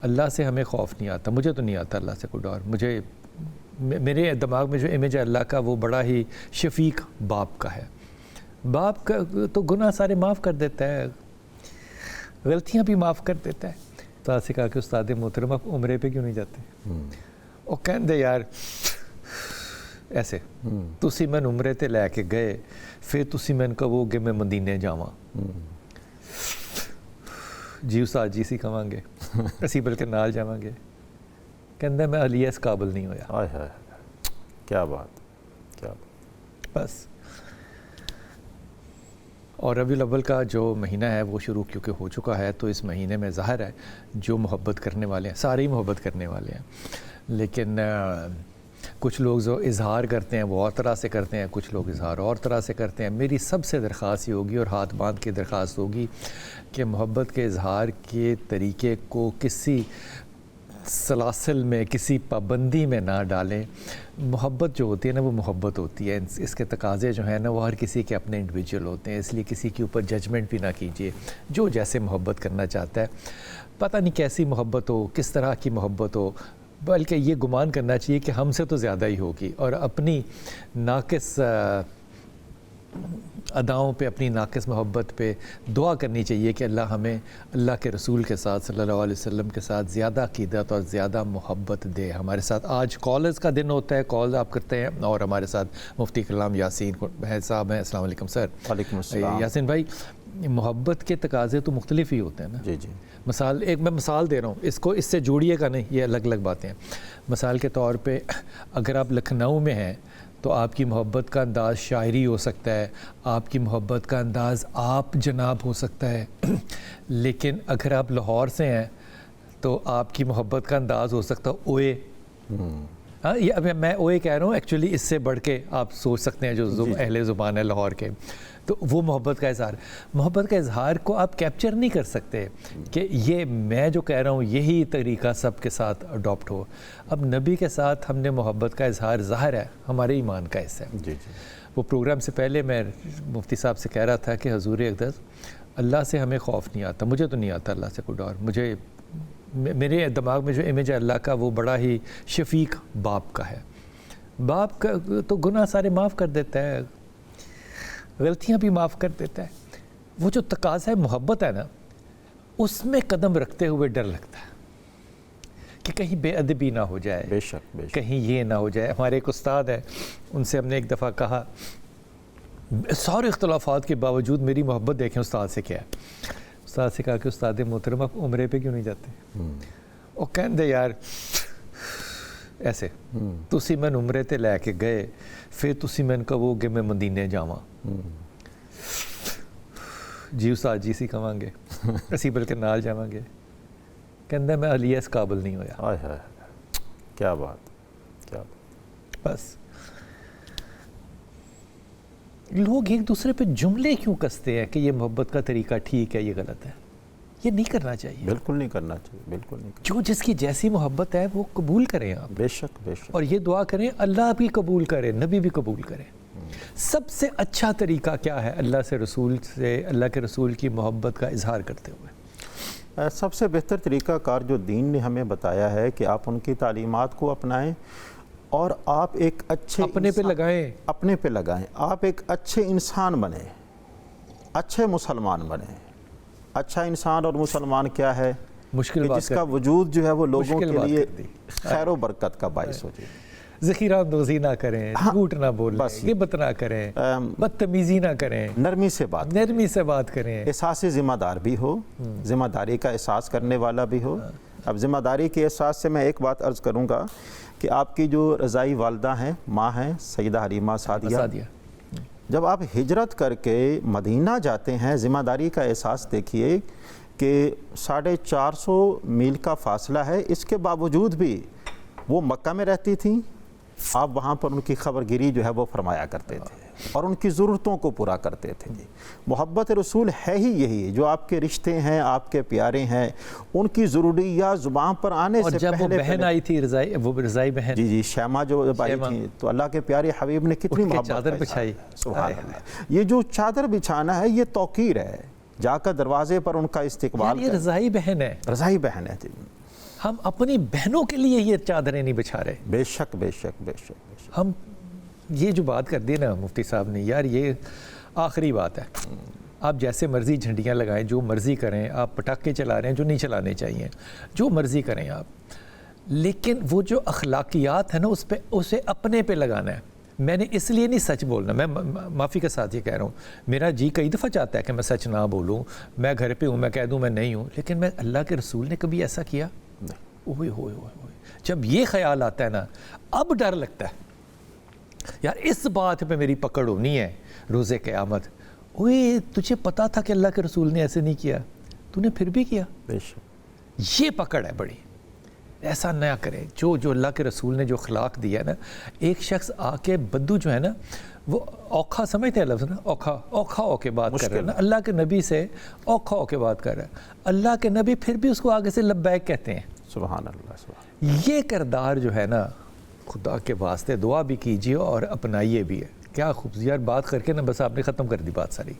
اللہ سے ہمیں خوف نہیں آتا، مجھے تو نہیں آتا اللہ سے کوئی ڈر. مجھے میرے دماغ میں جو امیج ہے اللہ کا وہ بڑا ہی شفیق باپ کا ہے. باپ کا تو گناہ سارے معاف کر دیتا ہے، غلطیاں بھی معاف کر دیتا ہے. استاد سے کہا کہ استاد محترم آپ عمرے پہ کیوں نہیں جاتے؟ وہ کہندے یار ایسے تسی میں عمرے تے لے کے گئے پھر تسی میں کہو گے میں مدینے جاواں. جی استاد جی سی کہاں گے اسی بلکہ نال جاواں گے. کہندا میں علی اس قابل نہیں ہویا. ہائے ہائے کیا بات کیا بس. اور ربیع الاول کا جو مہینہ ہے وہ شروع کیونکہ ہو چکا ہے تو اس مہینے میں ظاہر ہے جو محبت کرنے والے ہیں سارے ہی محبت کرنے والے ہیں، لیکن کچھ لوگ جو اظہار کرتے ہیں وہ اور طرح سے کرتے ہیں، کچھ لوگ اظہار اور طرح سے کرتے ہیں. میری سب سے درخواست یہ ہوگی اور ہاتھ باندھ کے درخواست ہوگی کہ محبت کے اظہار کے طریقے کو کسی سلاسل میں کسی پابندی میں نہ ڈالیں. محبت جو ہوتی ہے نا وہ محبت ہوتی ہے، اس کے تقاضے جو ہیں نا وہ ہر کسی کے اپنے انڈیویجول ہوتے ہیں، اس لیے کسی کے اوپر ججمنٹ بھی نہ کیجیے. جو جیسے محبت کرنا چاہتا ہے، پتہ نہیں کیسی محبت ہو کس طرح کی محبت ہو، بلکہ یہ گمان کرنا چاہیے کہ ہم سے تو زیادہ ہی ہوگی. اور اپنی ناقص اداؤں پہ اپنی ناقص محبت پہ دعا کرنی چاہیے کہ اللہ ہمیں اللہ کے رسول کے ساتھ صلی اللہ علیہ وسلم کے ساتھ زیادہ عقیدت اور زیادہ محبت دے ہمارے ساتھ. آج کالرز کا دن ہوتا ہے، کال آپ کرتے ہیں اور ہمارے ساتھ مفتی کلام یاسین صاحب ہیں. السلام علیکم سر. وعلیکم السلام. یاسین بھائی، محبت کے تقاضے تو مختلف ہی ہوتے ہیں نا. جی جی. میں مثال دے رہا ہوں، اس سے جوڑیے گا نہیں، یہ الگ الگ باتیں ہیں. مثال کے طور پہ اگر آپ لکھنؤ میں ہیں تو آپ کی محبت کا انداز شاعری ہو سکتا ہے، آپ کی محبت کا انداز آپ جناب ہو سکتا ہے. لیکن اگر آپ لاہور سے ہیں تو آپ کی محبت کا انداز ہو سکتا ہے اوئے. یہ میں اوئے کہہ رہا ہوں، ایکچولی اس سے بڑھ کے آپ سوچ سکتے ہیں جو اہل زبان ہے لاہور کے، تو وہ محبت کا اظہار. محبت کا اظہار کو آپ کیپچر نہیں کر سکتے کہ یہ میں جو کہہ رہا ہوں یہی طریقہ سب کے ساتھ اڈاپٹ ہو. اب نبی کے ساتھ ہم نے محبت کا اظہار ظاہر ہے ہمارے ایمان کا حصہ ہے. جی جی. وہ پروگرام سے پہلے میں مفتی صاحب سے کہہ رہا تھا کہ حضور اقدس اللہ سے ہمیں خوف نہیں آتا، مجھے تو نہیں آتا اللہ سے کوئی ڈر. مجھے میرے دماغ میں جو امیج ہے اللہ کا وہ بڑا ہی شفیق باپ کا ہے. باپ کا تو گناہ سارے معاف کر دیتا ہے، غلطیاں بھی معاف کر دیتا ہے. وہ جو تقاضا ہے محبت ہے نا اس میں قدم رکھتے ہوئے ڈر لگتا ہے کہ کہیں بے ادبی نہ ہو جائے، بے شک بے شک. کہیں یہ نہ ہو جائے. ہمارے ایک استاد ہیں، ان سے ہم نے ایک دفعہ کہا، سارے اختلافات کے باوجود میری محبت دیکھیں استاد سے کیا ہے. استاد سے کہا کہ استاد محترم آپ عمرے پہ کیوں نہیں جاتے؟ وہ کہندے یار ایسے تسی میں عمرے تے لے کے گئے پھر تسی میں کہو گے میں مدینے جاواں. جی استاد جی سی کہاں گے اسی بلکہ نال جاواں گے. کہندا میں علی اس قابل نہیں ہویا. ہائے ہائے کیا بات کیا بس. لوگ ایک دوسرے پہ جملے کیوں کستے ہیں کہ یہ محبت کا طریقہ ٹھیک ہے یہ غلط ہے؟ یہ نہیں کرنا چاہیے، بالکل نہیں کرنا چاہیے، بالکل نہیں کرنا. جو جس کی جیسی محبت ہے وہ قبول کریں آپ، بے شک بے شک. اور یہ دعا کریں اللہ بھی قبول کرے، نبی بھی قبول کرے. سب سے اچھا طریقہ کیا ہے اللہ کے رسول کی محبت کا اظہار کرتے ہوئے؟ سب سے بہتر طریقہ کار جو دین نے ہمیں بتایا ہے کہ آپ ان کی تعلیمات کو اپنائیں اور آپ ایک اچھے اپنے پہ لگائیں. آپ ایک اچھے انسان بنیں، اچھے مسلمان بنیں. اچھا انسان اور مسلمان کیا ہے؟ مشکل بات جس کا وجود جو ہے وہ لوگوں کے لیے خیر و برکت کا باعث ہو جائے. ذخیرہ اندوزی نہ کریں، جھوٹ نہ بولیں، غیبت نہ کریں، بدتمیزی نہ کریں، نرمی سے بات کریں. احساس ذمہ دار بھی ہو، ذمہ داری کا احساس کرنے والا بھی ہو. اب ذمہ داری کے احساس سے میں ایک بات عرض کروں گا کہ آپ کی جو رضائی والدہ ہیں، ماں ہیں سیدہ حلیمہ سعدیہ، جب آپ ہجرت کر کے مدینہ جاتے ہیں ذمہ داری کا احساس دیکھیے کہ 450 میل کا فاصلہ ہے، اس کے باوجود بھی وہ مکہ میں رہتی تھیں. آپ وہاں پر ان کی خبر گیری جو ہے وہ فرمایا کرتے تھے اور ان کی ضرورتوں کو پورا کرتے تھے. محبت رسول ہے ہی یہی، جو آپ کے رشتے ہیں، آپ کے پیارے ہیں، ان کی ضروریات زبان پر آنے سے پہلے. اور جب وہ بہن آئی تھی رضائی بہن، جی جی شیمہ جو آئی تھی، تو اللہ کے پیارے حبیب نے کتنی محبت چادر بچھائی. سبحان اللہ. یہ جو چادر بچھانا ہے یہ توقیر ہے، جا کر دروازے پر ان کا استقبال. یہ رضائی بہن ہے، رضائی بہن ہے. ہم اپنی بہنوں کے لیے یہ چادریں نہیں بچھا رہے. بے شک بے شک بے شک بے شک. ہم یہ جو بات کر دی نا مفتی صاحب نے, یار یہ آخری بات ہے. آپ جیسے مرضی جھنڈیاں لگائیں, جو مرضی کریں, آپ پٹاخے چلا رہے ہیں جو نہیں چلانے چاہیے, جو مرضی کریں آپ, لیکن وہ جو اخلاقیات ہے نا اس پہ, اسے اپنے پہ لگانا ہے. میں نے اس لیے نہیں سچ بولنا, میں معافی کے ساتھ یہ کہہ رہا ہوں, میرا جی کئی دفعہ چاہتا ہے کہ میں سچ نہ بولوں, میں گھر پہ ہوں میں کہہ دوں میں نہیں ہوں, لیکن میں اللہ کے رسول نے کبھی ایسا کیا؟ اوئے ہوئے ہوئے. جب یہ خیال آتا ہے نا اب ڈر لگتا ہے, یار اس بات پہ میری پکڑ ہونی ہے روز قیامت. اوئے تجھے پتا تھا کہ اللہ کے رسول نے ایسے نہیں کیا, تو نے پھر بھی کیا. بے شک. یہ پکڑ ہے بڑی, ایسا نہ کرے. جو اللہ کے رسول نے جو اخلاق دیا ہے نا, ایک شخص آ کے بدو جو ہے نا وہ اوکھا سمجھتے ہیں لفظ نا, اوکھا ہو کے بات کر رہا ہے نا, اللہ کے نبی سے اوکھا ہو کے بات کر رہا ہے. اللہ کے نبی پھر بھی اس کو آگے سے لبیک کہتے ہیں. سبحان اللہ سبحان. یہ کردار جو ہے نا, خدا کے واسطے دعا بھی کیجیے اور اپنائیے بھی ہے. کیا خوبصورت بات کر کے نا بس آپ نے ختم کر دی بات ساری.